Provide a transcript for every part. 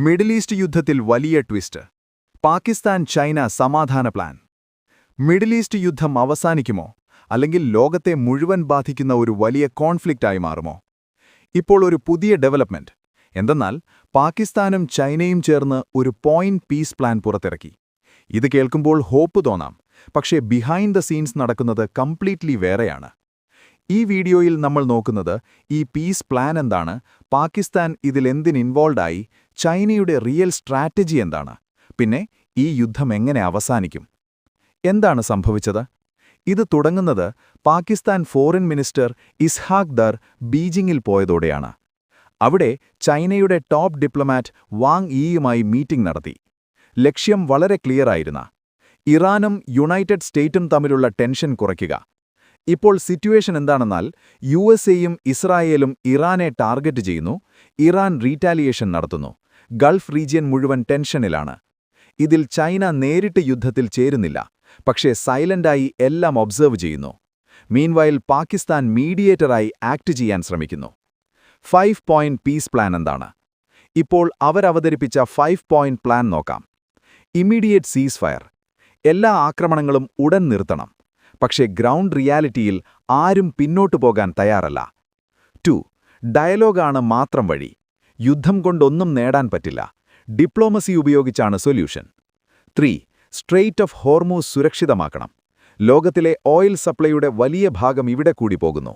Middle east യുദ്ധത്തിൽ വലിയ twist. Pakistan China സമാധാന പ്ലാൻ. മിഡിൽ ഈസ്റ്റ് യുദ്ധം അവസാനിക്കുമോ, അല്ലെങ്കിൽ ലോകത്തെ മുഴുവൻ ബാധിക്കുന്ന ഒരു വലിയ കോൺഫ്ലിക്റ്റായി മാറുമോ? ഇപ്പോൾ ഒരു പുതിയ ഡെവലപ്മെന്റ്. എന്തെന്നാൽ പാകിസ്ഥാനും ചൈനയും ചേർന്ന് ഒരു പോയിന്റ് പീസ് പ്ലാൻ പുറത്തിറക്കി. ഇത് കേൾക്കുമ്പോൾ ഹോപ്പ് തോന്നാം, പക്ഷേ ബിഹൈൻഡ് ദ സീൻസ് നടക്കുന്നത് കംപ്ലീറ്റ്ലി വേറെയാണ്. ഈ വീഡിയോയിൽ നമ്മൾ നോക്കുന്നത് ഈ പീസ് പ്ലാൻ എന്താണ്, പാകിസ്ഥാൻ ഇതിലെന്തിന് ഇൻവോൾവായി, ചൈനയുടെ റിയൽ സ്ട്രാറ്റജി എന്താണ്, പിന്നെ ഈ യുദ്ധം എങ്ങനെ അവസാനിക്കും. എന്താണ് സംഭവിച്ചത്? ഇത് തുടങ്ങുന്നത് പാകിസ്ഥാൻ ഫോറിൻ മിനിസ്റ്റർ ഇസ്ഹാഖ് ദർ ബീജിംഗിൽ പോയതോടെയാണ്. അവിടെ ചൈനയുടെ ടോപ്പ് ഡിപ്ലോമാറ്റ് വാങ് യിയുമായി മീറ്റിംഗ് നടത്തി. ലക്ഷ്യം വളരെ ക്ലിയറായിരുന്ന ഇറാനും യുണൈറ്റഡ് സ്റ്റേറ്റും തമ്മിലുള്ള ടെൻഷൻ കുറയ്ക്കുക. ഇപ്പോൾ സിറ്റുവേഷൻ എന്താണെന്നാൽ യുഎസ്എയും ഇസ്രായേലും ഇറാനെ ടാർഗറ്റ് ചെയ്യുന്നു, ഇറാൻ റീറ്റാലിയേഷൻ നടത്തുന്നു, ഗൾഫ് റീജിയൻ മുഴുവൻ ടെൻഷനിലാണ്. ഇതിൽ ചൈന നേരിട്ട് യുദ്ധത്തിൽ ചേരുന്നില്ല, പക്ഷേ സൈലന്റായി എല്ലാം ഒബ്സർവ് ചെയ്യുന്നു. മീൻവൈൽ പാകിസ്ഥാൻ മീഡിയേറ്ററായി ആക്ട് ചെയ്യാൻ ശ്രമിക്കുന്നു. 5 പോയിന്റ് പീസ് പ്ലാൻ എന്താണ്? ഇപ്പോൾ അവരവതരിപ്പിച്ച 5 പോയിന്റ് പ്ലാൻ നോക്കാം. ഇമ്മീഡിയേറ്റ് സീസ് ഫയർ. എല്ലാ ആക്രമണങ്ങളും ഉടൻ നിർത്തണം. പക്ഷേ ഗ്രൗണ്ട് റിയാലിറ്റിയിൽ ആരും പിന്നോട്ടു പോകാൻ തയ്യാറല്ല. 2. ഡയലോഗാണ് മാത്രം വഴി. യുദ്ധം കൊണ്ടൊന്നും നേടാൻ പറ്റില്ല. ഡിപ്ലോമസി ഉപയോഗിച്ചാണ് സൊല്യൂഷൻ. 3. സ്ട്രെയ്റ്റ് ഓഫ് ഹോർമൂസ് സുരക്ഷിതമാക്കണം. ലോകത്തിലെ ഓയിൽ സപ്ലൈയുടെ വലിയ ഭാഗം ഇവിടെ കൂടി പോകുന്നു.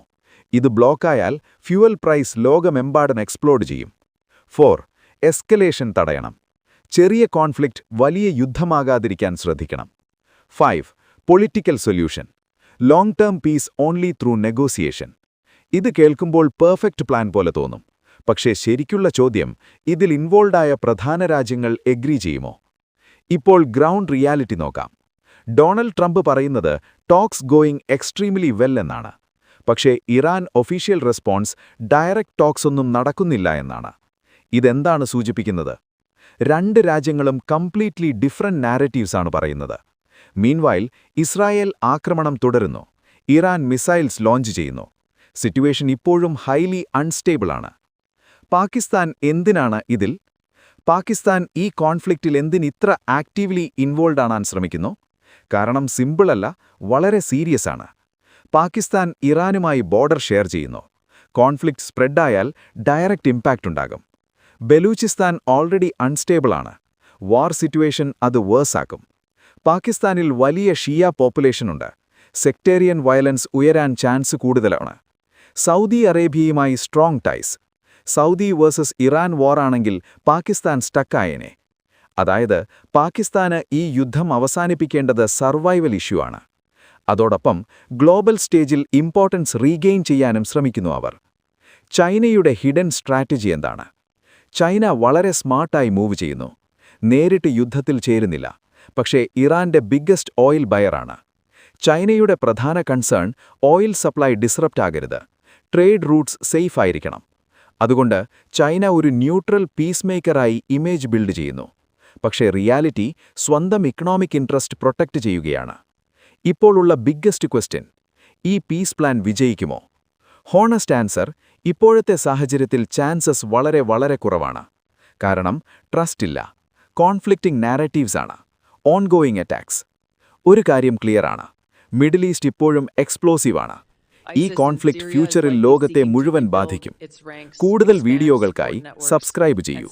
ഇത് ബ്ലോക്കായാൽ ഫ്യൂവൽ പ്രൈസ് ലോകമെമ്പാടും എക്സ്പ്ലോഡ് ചെയ്യും. 4. എസ്കലേഷൻ തടയണം. ചെറിയ കോൺഫ്ലിക്റ്റ് വലിയ യുദ്ധമാകാതിരിക്കാൻ ശ്രദ്ധിക്കണം. 5. Political solution. Long term peace only through negotiation. ഇത് കേൾക്കുമ്പോൾ പെർഫെക്റ്റ് പ്ലാൻ പോലെ തോന്നും. പക്ഷേ ശരിക്കുള്ള ചോദ്യം, ഇതിൽ ഇൻവോൾവായ പ്രധാന രാജ്യങ്ങൾ എഗ്രി ചെയ്യുമോ? ഇപ്പോൾ ഗ്രൗണ്ട് റിയാലിറ്റി നോക്കാം. ഡൊണാൾഡ് ട്രംപ് പറയുന്നത് ടോക്സ് ഗോയിങ് എക്സ്ട്രീംലി വെൽ എന്നാണ്. പക്ഷേ Iran official response direct talks ഒന്നും നടക്കുന്നില്ല എന്നാണ്. ഇതെന്താണ് സൂചിപ്പിക്കുന്നത്? രണ്ട് രാജ്യങ്ങളും കംപ്ലീറ്റ്ലി ഡിഫറന്റ് നാരറ്റീവ്സാണ് പറയുന്നത്. മീൻവൈൽ ഇസ്രായേൽ ആക്രമണം തുടരുന്നു, ഇറാൻ മിസൈൽസ് ലോഞ്ച് ചെയ്യുന്നു. സിറ്റുവേഷൻ ഇപ്പോഴും ഹൈലി അൺസ്റ്റേബിളാണ്. പാകിസ്ഥാൻ എന്തിനാണ് ഇതിൽ? പാകിസ്ഥാൻ ഈ കോൺഫ്ലിക്റ്റിൽ എന്തിനിത്ര ആക്റ്റീവ്ലി ഇൻവോൾവ് ആകാൻ ശ്രമിക്കുന്നു? കാരണം സിമ്പിളല്ല, വളരെ സീരിയസ് ആണ്. പാകിസ്ഥാൻ ഇറാനുമായി ബോർഡർ ഷെയർ ചെയ്യുന്നു. കോൺഫ്ലിക്റ്റ് സ്പ്രെഡായാൽ ഡയറക്റ്റ് ഇമ്പാക്റ്റ് ഉണ്ടാകും. ബലൂചിസ്ഥാൻ ഓൾറെഡി അൺസ്റ്റേബിൾ ആണ്. വാർ സിറ്റുവേഷൻ അത് വേഴ്സാക്കും. പാകിസ്ഥാനിൽ വലിയ ഷിയ പോപ്പുലേഷനുണ്ട്. സെക്ടേറിയൻ വയലൻസ് ഉയരാൻ ചാൻസ് കൂടുതലാണ്. സൗദി അറേബ്യയുമായി strong ties. Saudi versus Iran വാറാണെങ്കിൽ പാകിസ്ഥാൻ സ്റ്റക്കായേനെ. അതായത് പാകിസ്ഥാന് ഈ യുദ്ധം അവസാനിപ്പിക്കേണ്ടത് സർവൈവൽ ഇഷ്യൂ ആണ്. അതോടൊപ്പം ഗ്ലോബൽ സ്റ്റേജിൽ ഇമ്പോർട്ടൻസ് റീഗെയിൻ ചെയ്യാനും ശ്രമിക്കുന്നു അവർ. ചൈനയുടെ ഹിഡൻ സ്ട്രാറ്റജി എന്താണ്? ചൈന വളരെ സ്മാർട്ടായി മൂവ് ചെയ്യുന്നു. നേരിട്ട് യുദ്ധത്തിൽ ചേരുന്നില്ല, പക്ഷേ ഇറാന്റെ ബിഗ്ഗസ്റ്റ് ഓയിൽ ബയറാണ്. ചൈനയുടെ പ്രധാന കൺസേൺ ഓയിൽ സപ്ലൈ ഡിസ്റപ്റ്റ് ആകരുത്, ട്രേഡ് റൂട്ട്സ് സേഫ് ആയിരിക്കണം. അതുകൊണ്ട് ചൈന ഒരു ന്യൂട്രൽ പീസ് മേക്കറായി ഇമേജ് ബിൽഡ് ചെയ്യുന്നു. പക്ഷേ റിയാലിറ്റി സ്വന്തം ഇക്കണോമിക് ഇൻട്രസ്റ്റ് പ്രൊട്ടക്റ്റ് ചെയ്യുകയാണ്. ഇപ്പോഴുള്ള ബിഗ്ഗസ്റ്റ് ക്വസ്റ്റ്യൻ, ഈ പീസ് പ്ലാൻ വിജയിക്കുമോ? ഹോണസ്റ്റ് ആൻസർ, ഇപ്പോഴത്തെ സാഹചര്യത്തിൽ ചാൻസസ് വളരെ വളരെ കുറവാണ്. കാരണം ട്രസ്റ്റ് ഇല്ല, കോൺഫ്ലിക്റ്റിംഗ് നാരറ്റീവ്സ് ആണ്, ഓൺഗോയിങ് അറ്റാക്സ്. ഒരു കാര്യം ക്ലിയറാണ്, മിഡിൽ ഈസ്റ്റ് ഇപ്പോഴും എക്സ്പ്ലോസീവാണ്. ഈ കോൺഫ്ലിക്റ്റ് ഫ്യൂച്ചറിൽ ലോകത്തെ മുഴുവൻ ബാധിക്കും. കൂടുതൽ വീഡിയോകൾക്കായി സബ്സ്ക്രൈബ് ചെയ്യൂ.